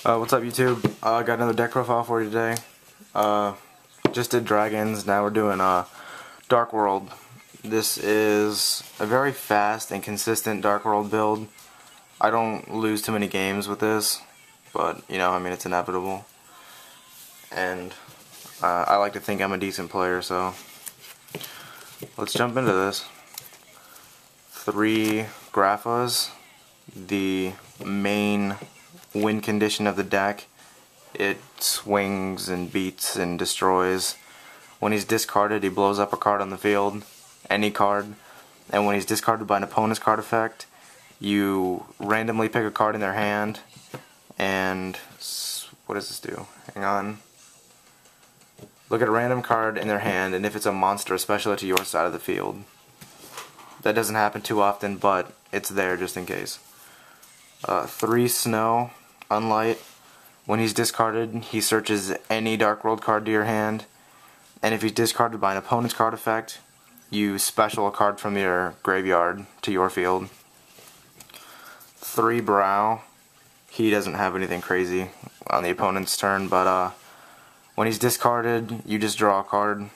What's up, YouTube? Got another deck profile for you today. Just did dragons, now we're doing Dark World. This is a very fast and consistent Dark World build. I don't lose too many games with this, but you know, I mean, it's inevitable. And I like to think I'm a decent player, so let's jump into this. 3 Graphas, the main win condition of the deck. It swings and beats and destroys. When he's discarded, he blows up a card on the field, any card, and when he's discarded by an opponent's card effect, you randomly pick a card in their hand, and what does this do? Hang on. Look at a random card in their hand, and if it's a monster, especially to your side of the field. That doesn't happen too often, but it's there just in case. 3 Snow, Unlight. When he's discarded, he searches any Dark World card to your hand, and if he's discarded by an opponent's card effect, you special a card from your graveyard to your field. 3 Brow. He doesn't have anything crazy on the opponent's turn, but when he's discarded, you just draw a card.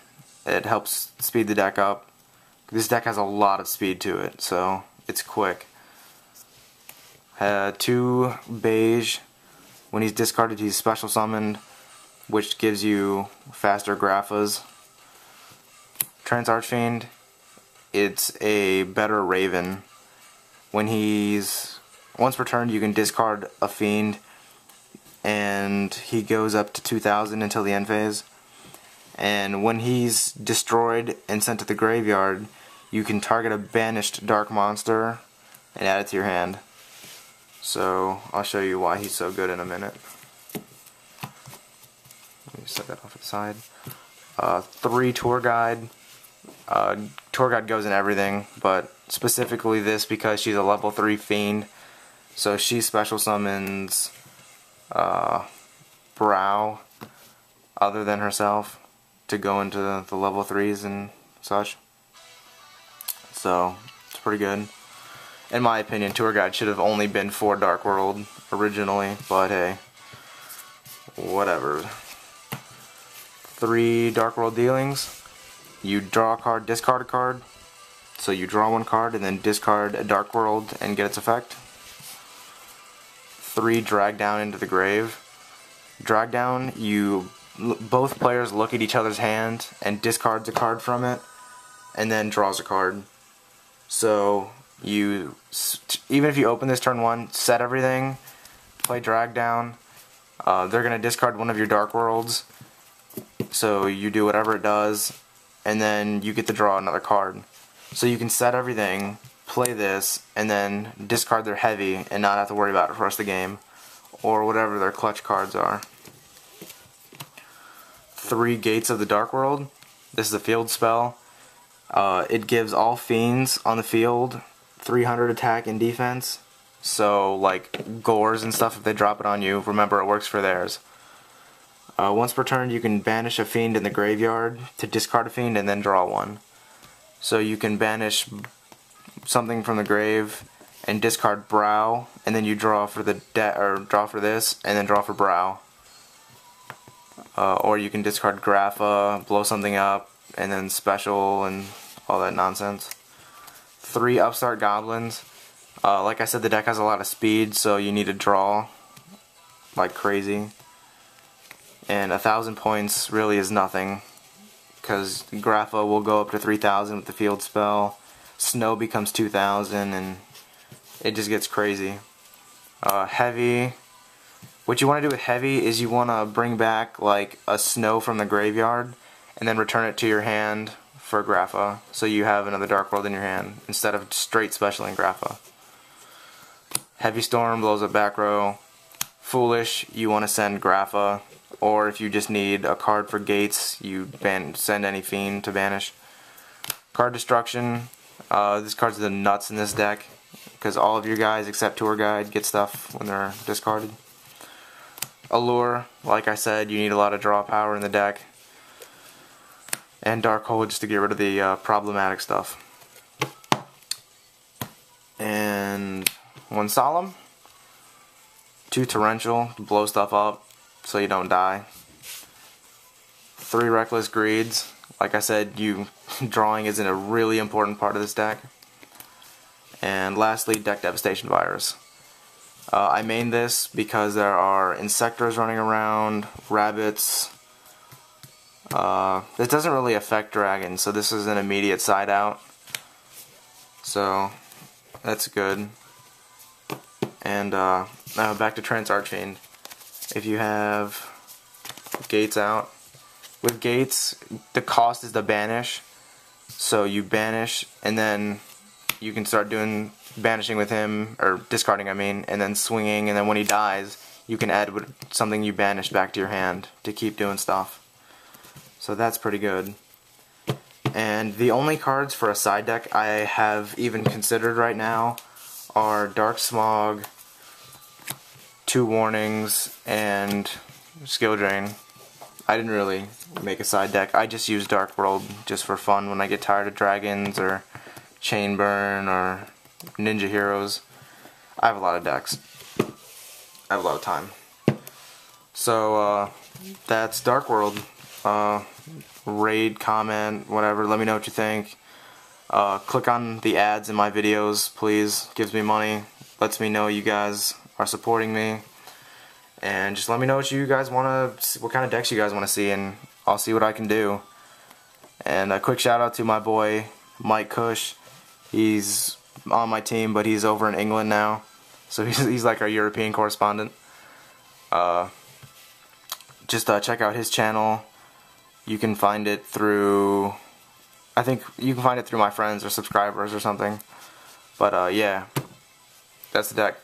It helps speed the deck up. This deck has a lot of speed to it, so it's quick. 2 Beige. When he's discarded, he's special summoned, which gives you faster Graphas. Trance Archfiend. It's a better Raven. When once per turn, you can discard a Fiend, and he goes up to 2,000 until the end phase. And when he's destroyed and sent to the graveyard, you can target a banished dark monster and add it to your hand. So I'll show you why he's so good in a minute. Let me set that off to the side. 3 Tour Guide. Tour Guide goes in everything, but specifically this because she's a level 3 Fiend. So she special summons Brow other than herself to go into the level 3s and such. So it's pretty good. In my opinion, Tour Guide should have only been for Dark World originally, but hey, whatever. 3 Dark World dealings. You draw a card, discard a card. So you draw 1 card and then discard a Dark World and get its effect. 3 Drag Down into the grave. Drag Down, both players look at each other's hand and discards a card from it, and then draws a card. So even if you open this turn 1, set everything, play Drag Down, they're going to discard one of your Dark Worlds, so you do whatever it does, and then you get to draw another card. So you can set everything, play this, and then discard their heavy and not have to worry about it for the rest of the game, or whatever their clutch cards are. 3 Gates of the Dark World. This is a field spell. It gives all fiends on the field 300 attack and defense. So like Gores and stuff, if they drop it on you, remember it works for theirs. Once per turn, you can banish a fiend in the graveyard to discard a fiend and then draw 1. So you can banish something from the grave and discard Brow, and then you draw for draw for this and then draw for Brow. Or you can discard Grapha, blow something up, and then special and all that nonsense. 3 Upstart Goblins. Like I said, the deck has a lot of speed, so you need to draw like crazy. And 1,000 points really is nothing, because Grapha will go up to 3,000 with the field spell. Snow becomes 2,000, and it just gets crazy. Heavy. What you want to do with Heavy is you want to bring back like a Snow from the graveyard and then return it to your hand for Grapha, so you have another Dark World in your hand instead of straight specialing Grapha. Heavy Storm blows up back row. Foolish, you want to send Grapha, or if you just need a card for Gates, you send any Fiend to banish. Card Destruction. This card's the nuts in this deck, because all of your guys except Tour Guide get stuff when they're discarded. Allure, like I said, you need a lot of draw power in the deck. And Dark Hole just to get rid of the problematic stuff. And 1 Solemn. 2 torrential to blow stuff up so you don't die. 3 reckless greeds. Like I said, drawing isn't a really important part of this deck. And lastly, deck devastation virus. I main this because there are insectors running around, rabbits. It doesn't really affect dragons, so this is an immediate side out. So that's good. And now back to Trance Archfiend. If you have gates out, with gates the cost is to banish. So you banish and then you can start doing banishing with him, or discarding I mean, and then swinging, and then when he dies you can add something you banished back to your hand to keep doing stuff. So that's pretty good. And the only cards for a side deck I have even considered right now are Dark Smog, 2 Warnings, and Skill Drain. I didn't really make a side deck. I just use Dark World just for fun when I get tired of dragons or Chain Burn or Ninja Heroes. I have a lot of decks. I have a lot of time. So that's Dark World. Rate, comment, whatever, let me know what you think. Click on the ads in my videos, please. Gives me money, lets me know you guys are supporting me. And just let me know what you guys want to, what kind of decks you guys want to see, and I'll see what I can do. And a quick shout out to my boy Mike Cush. He's on my team, but he's over in England now, so he's like our European correspondent. Just check out his channel. You can find it through, I think you can find it through my friends or subscribers or something. But yeah, that's the deck.